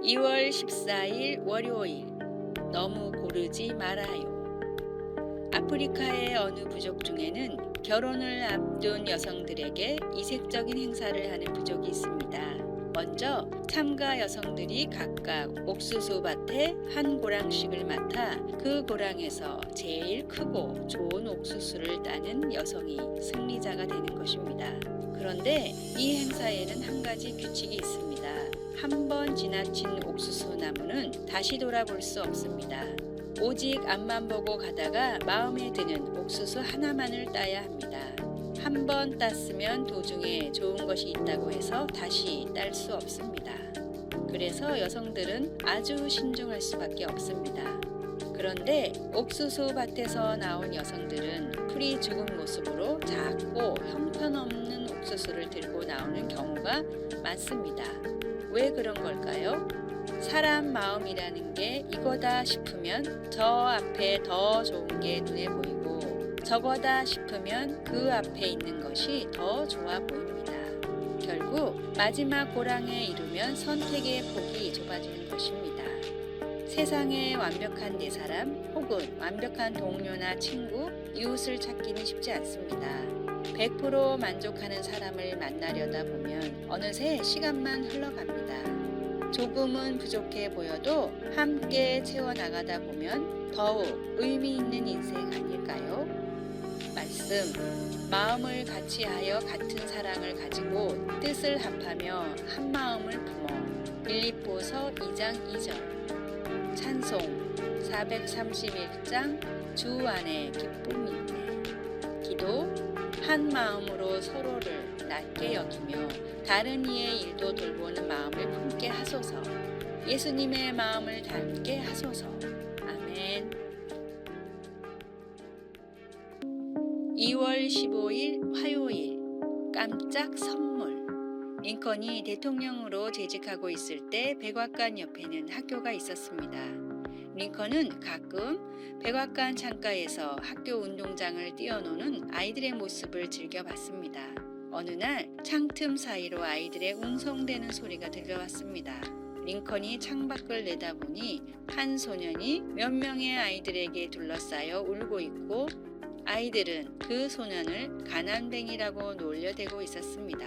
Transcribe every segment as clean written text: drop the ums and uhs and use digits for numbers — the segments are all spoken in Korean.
2월 14일 월요일. 너무 고르지 말아요. 아프리카의 어느 부족 중에는 결혼을 앞둔 여성들에게 이색적인 행사를 하는 부족이 있습니다. 먼저 참가 여성들이 각각 옥수수 밭에 한 고랑씩을 맡아 그 고랑에서 제일 크고 좋은 옥수수를 따는 여성이 승리자가 되는 것입니다. 그런데 이 행사에는 한 가지 규칙이 있습니다. 한 번 지나친 옥수수 나무는 다시 돌아볼 수 없습니다. 오직 앞만 보고 가다가 마음에 드는 옥수수 하나만을 따야 합니다. 한 번 땄으면 도중에 좋은 것이 있다고 해서 다시 딸 수 없습니다. 그래서 여성들은 아주 신중할 수밖에 없습니다. 그런데 옥수수 밭에서 나온 여성들은 풀이 죽은 모습으로 작고 형편없는 옥수수를 들고 나오는 경우가 많습니다. 왜 그런 걸까요? 사람 마음이라는 게 이거다 싶으면 저 앞에 더 좋은 게 눈에 보이고 저거다 싶으면 그 앞에 있는 것이 더 좋아 보입니다. 결국 마지막 고랑에 이르면 선택의 폭이 좁아지는 것입니다. 세상에 완벽한 내 사람 혹은 완벽한 동료나 친구, 이웃을 찾기는 쉽지 않습니다. 100% 만족하는 사람을 만나려다 보면 어느새 시간만 흘러갑니다. 조금은 부족해 보여도 함께 채워나가다 보면 더욱 의미 있는 인생 아닐까요? 말씀, 마음을 같이하여 같은 사랑을 가지고 뜻을 합하며 한 마음을 품어. 빌립보서 2장 2절. 찬송 431장 주 안에 기쁨이 있네. 기도, 한 마음으로 서로를 낮게 여기며 다른 이의 일도 돌보는 마음을 품게 하소서. 예수님의 마음을 닮게 하소서. 아멘. 2월 15일 화요일. 깜짝 선물. 링컨이 대통령으로 재직하고 있을 때 백악관 옆에는 학교가 있었습니다. 링컨은 가끔 백악관 창가에서 학교 운동장을 뛰어노는 아이들의 모습을 즐겨봤습니다. 어느 날 창틈 사이로 아이들의 웅성대는 소리가 들려왔습니다. 링컨이 창밖을 내다보니 한 소년이 몇 명의 아이들에게 둘러싸여 울고 있고 아이들은 그 소년을 가난뱅이라고 놀려대고 있었습니다.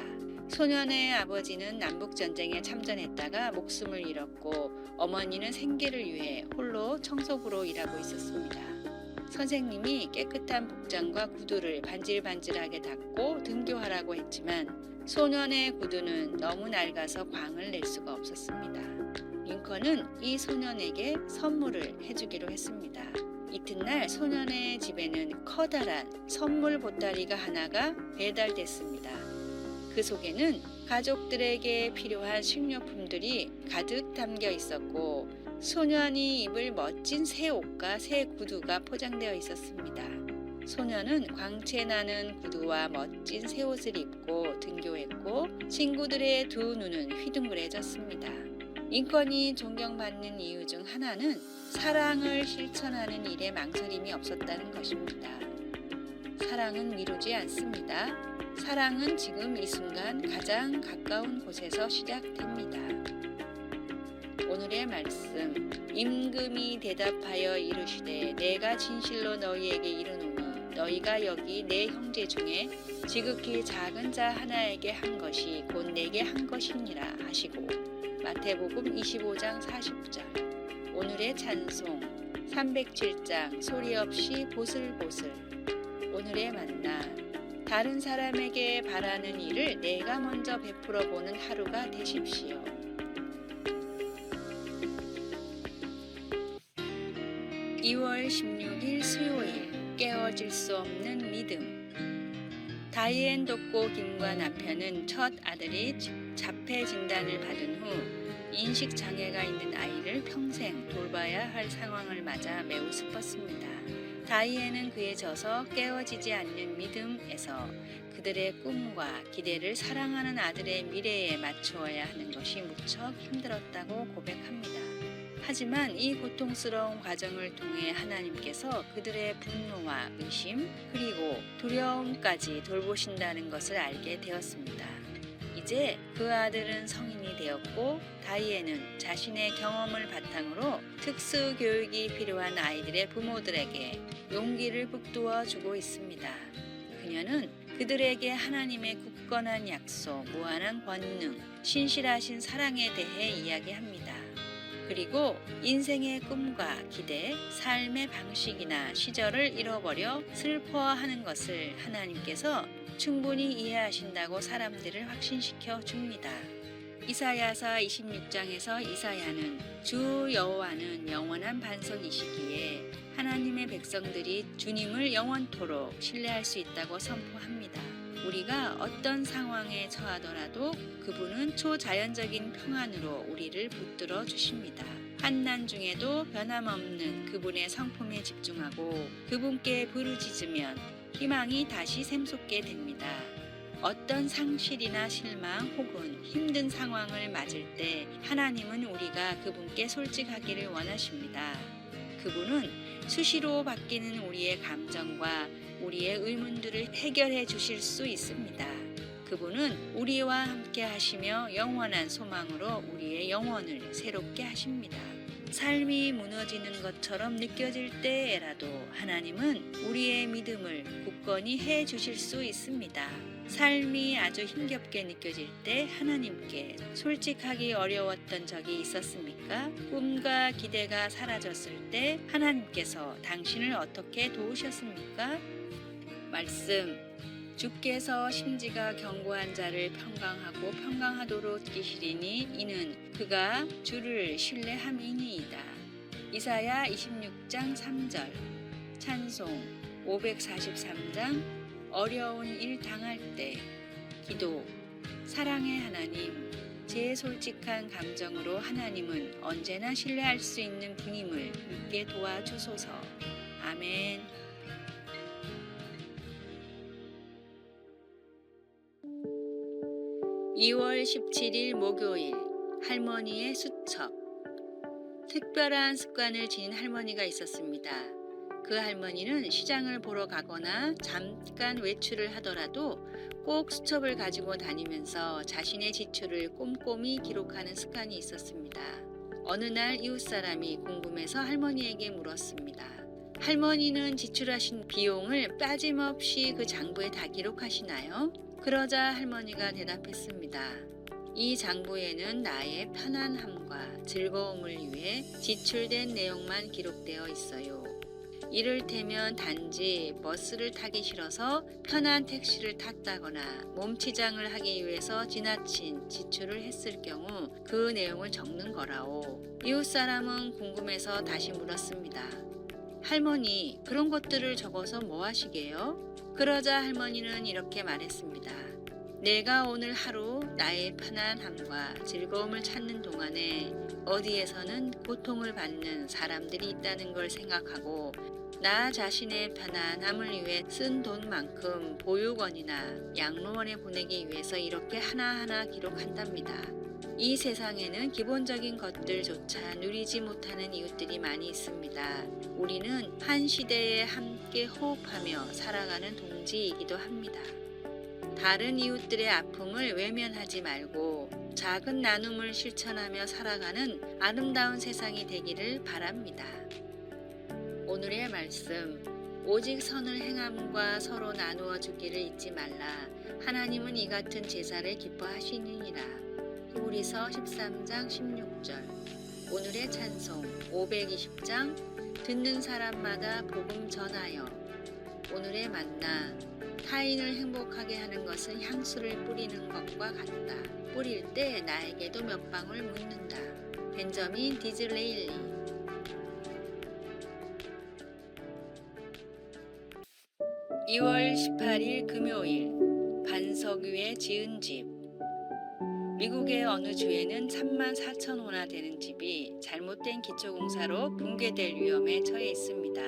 소년의 아버지는 남북전쟁에 참전했다가 목숨을 잃었고 어머니는 생계를 위해 홀로 청소부로 일하고 있었습니다. 선생님이 깨끗한 복장과 구두를 반질반질하게 닦고 등교하라고 했지만 소년의 구두는 너무 낡아서 광을 낼 수가 없었습니다. 링컨은 이 소년에게 선물을 해주기로 했습니다. 이튿날 소년의 집에는 커다란 선물 보따리가 하나가 배달됐습니다. 그 속에는 가족들에게 필요한 식료품들이 가득 담겨 있었고 소년이 입을 멋진 새 옷과 새 구두가 포장되어 있었습니다. 소년은 광채나는 구두와 멋진 새 옷을 입고 등교했고 친구들의 두 눈은 휘둥그레졌습니다. 링컨이 존경받는 이유 중 하나는 사랑을 실천하는 일에 망설임이 없었다는 것입니다. 사랑은 미루지 않습니다. 사랑은 지금 이 순간 가장 가까운 곳에서 시작됩니다. 오늘의 말씀. 임금이 대답하여 이르시되 내가 진실로 너희에게 이르노니 너희가 여기 내 형제 중에 지극히 작은 자 하나에게 한 것이 곧 내게 한 것이니라 하시고. 마태복음 25장 40절. 오늘의 찬송 307장 소리 없이 보슬보슬. 오늘의 만나. 다른 사람에게 바라는 일을 내가 먼저 베풀어 보는 하루가 되십시오. 2월 16일 수요일. 깨어질 수 없는 믿음. 다이앤 독고 김과 남편은 첫 아들이 자폐 진단을 받은 후 인식 장애가 있는 아이를 평생 돌봐야 할 상황을 맞아 매우 슬펐습니다. 다이앤은 그에 져서 깨어지지 않는 믿음에서 그들의 꿈과 기대를 사랑하는 아들의 미래에 맞추어야 하는 것이 무척 힘들었다고 고백합니다. 하지만 이 고통스러운 과정을 통해 하나님께서 그들의 분노와 의심 그리고 두려움까지 돌보신다는 것을 알게 되었습니다. 이제 그 아들은 성인이 되었고 다이앤은 자신의 경험을 바탕으로 특수 교육이 필요한 아이들의 부모들에게 용기를 북돋워 주고 있습니다. 그녀는 그들에게 하나님의 굳건한 약속, 무한한 권능, 신실하신 사랑에 대해 이야기합니다. 그리고 인생의 꿈과 기대, 삶의 방식이나 시절을 잃어버려 슬퍼하는 것을 하나님께서 충분히 이해하신다고 사람들을 확신시켜 줍니다. 이사야서 26장에서 이사야는 주 여호와는 영원한 반석이시기에 하나님의 백성들이 주님을 영원토록 신뢰할 수 있다고 선포합니다. 우리가 어떤 상황에 처하더라도 그분은 초자연적인 평안으로 우리를 붙들어 주십니다. 환난 중에도 변함없는 그분의 성품에 집중하고 그분께 부르짖으면 희망이 다시 샘솟게 됩니다. 어떤 상실이나 실망 혹은 힘든 상황을 맞을 때 하나님은 우리가 그분께 솔직하기를 원하십니다. 그분은 수시로 바뀌는 우리의 감정과 우리의 의문들을 해결해 주실 수 있습니다. 그분은 우리와 함께 하시며 영원한 소망으로 우리의 영혼을 새롭게 하십니다. 삶이 무너지는 것처럼 느껴질 때에라도 하나님은 우리의 믿음을 굳건히 해 주실 수 있습니다. 삶이 아주 힘겹게 느껴질 때 하나님께 솔직하기 어려웠던 적이 있었습니까? 꿈과 기대가 사라졌을 때 하나님께서 당신을 어떻게 도우셨습니까? 말씀, 주께서 심지가 견고한 자를 평강하고 평강하도록 기시리니 이는 그가 주를 신뢰함이니이다. 이사야 26장 3절. 찬송 543장 어려운 일 당할 때 기도. 사랑의 하나님, 제 솔직한 감정으로 하나님은 언제나 신뢰할 수 있는 분임을 믿게 도와주소서. 아멘. 2월 17일 목요일, 할머니의 수첩. 특별한 습관을 지닌 할머니가 있었습니다. 그 할머니는 시장을 보러 가거나 잠깐 외출을 하더라도 꼭 수첩을 가지고 다니면서 자신의 지출을 꼼꼼히 기록하는 습관이 있었습니다. 어느 날 이웃 사람이 궁금해서 할머니에게 물었습니다. 할머니는 지출하신 비용을 빠짐없이 그 장부에 다 기록하시나요? 그러자 할머니가 대답했습니다. 이 장부에는 나의 편안함과 즐거움을 위해 지출된 내용만 기록되어 있어요. 이를테면 단지 버스를 타기 싫어서 편한 택시를 탔다거나 몸치장을 하기 위해서 지나친 지출을 했을 경우 그 내용을 적는 거라오. 이웃 사람은 궁금해서 다시 물었습니다. 할머니, 그런 것들을 적어서 뭐 하시게요? 그러자 할머니는 이렇게 말했습니다. 내가 오늘 하루 나의 편안함과 즐거움을 찾는 동안에 어디에서는 고통을 받는 사람들이 있다는 걸 생각하고 나 자신의 편안함을 위해 쓴 돈만큼 보육원이나 양로원에 보내기 위해서 이렇게 하나하나 기록한답니다. 이 세상에는 기본적인 것들조차 누리지 못하는 이웃들이 많이 있습니다. 우리는 한 시대에 함께 호흡하며 살아가는 동지이기도 합니다. 다른 이웃들의 아픔을 외면하지 말고 작은 나눔을 실천하며 살아가는 아름다운 세상이 되기를 바랍니다. 오늘의 말씀, 오직 선을 행함과 서로 나누어 주기를 잊지 말라. 하나님은 이 같은 제사를 기뻐하시느니라. 히브리서 13장 16절. 오늘의 찬송 520장 듣는 사람마다 복음 전하여. 오늘의 만나, 타인을 행복하게 하는 것은 향수를 뿌리는 것과 같다. 뿌릴 때 나에게도 몇 방울 묻는다. 벤저민 디즐레일리. 2월 18일 금요일, 반석 위에 지은 집. 미국의 어느 주에는 34,000호나 되는 집이 잘못된 기초공사로 붕괴될 위험에 처해 있습니다.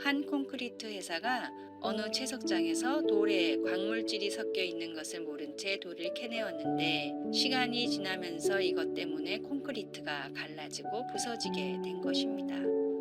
한 콘크리트 회사가 어느 채석장에서 돌에 광물질이 섞여 있는 것을 모른 채 돌을 캐내었는데 시간이 지나면서 이것 때문에 콘크리트가 갈라지고 부서지게 된 것입니다.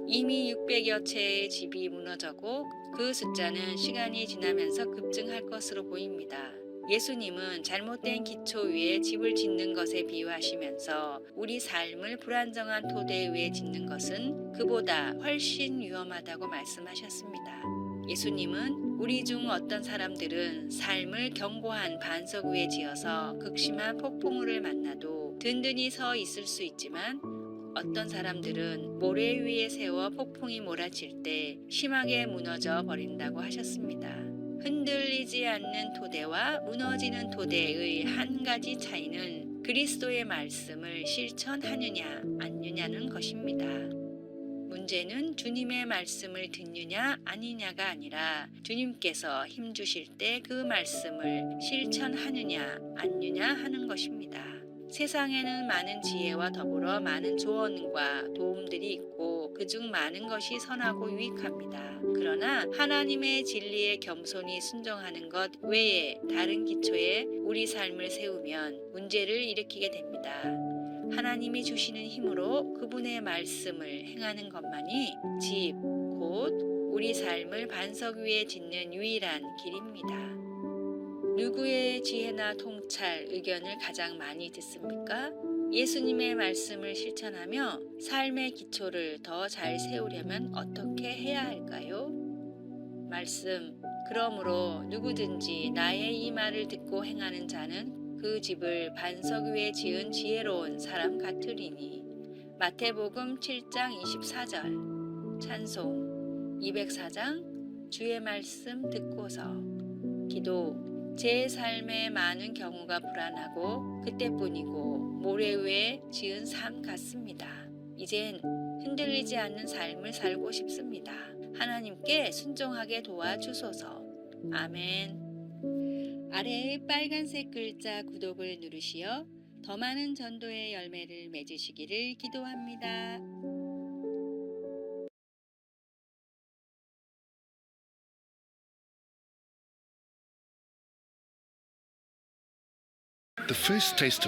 이미 600여 채의 집이 무너졌고 그 숫자는 시간이 지나면서 급증할 것으로 보입니다. 예수님은 잘못된 기초 위에 집을 짓는 것에 비유하시면서 우리 삶을 불안정한 토대 위에 짓는 것은 그보다 훨씬 위험하다고 말씀하셨습니다. 예수님은 우리 중 어떤 사람들은 삶을 견고한 반석 위에 지어서 극심한 폭풍우를 만나도 든든히 서 있을 수 있지만 어떤 사람들은 모래 위에 세워 폭풍이 몰아칠 때 심하게 무너져 버린다고 하셨습니다. 흔들리지 않는 토대와 무너지는 토대의 한 가지 차이는 그리스도의 말씀을 실천하느냐 아니냐는 것입니다. 문제는 주님의 말씀을 듣느냐 아니냐가 아니라 주님께서 힘주실 때 그 말씀을 실천하느냐 아니냐 하는 것입니다. 세상에는 많은 지혜와 더불어 많은 조언과 도움들이 있고 그중 많은 것이 선하고 유익합니다. 그러나 하나님의 진리에 겸손히 순종하는 것 외에 다른 기초에 우리 삶을 세우면 문제를 일으키게 됩니다. 하나님이 주시는 힘으로 그분의 말씀을 행하는 것만이 집, 곧 우리 삶을 반석 위에 짓는 유일한 길입니다. 누구의 지혜나 통찰, 의견을 가장 많이 듣습니까? 예수님의 말씀을 실천하며 삶의 기초를 더 잘 세우려면 어떻게 해야 할까요? 말씀, 그러므로 누구든지 나의 이 말을 듣고 행하는 자는 그 집을 반석 위에 지은 지혜로운 사람 같으리니. 마태복음 7장 24절. 찬송 204장 주의 말씀 듣고서. 기도. 제 삶의 많은 경우가 불안하고 그때뿐이고 모래 위에 지은 삶 같습니다. 이젠 흔들리지 않는 삶을 살고 싶습니다. 하나님께 순종하게 도와주소서. 아멘. 아래의 빨간색 글자 구독을 누르시어 더 많은 전도의 열매를 맺으시기를 기도합니다. The first taste of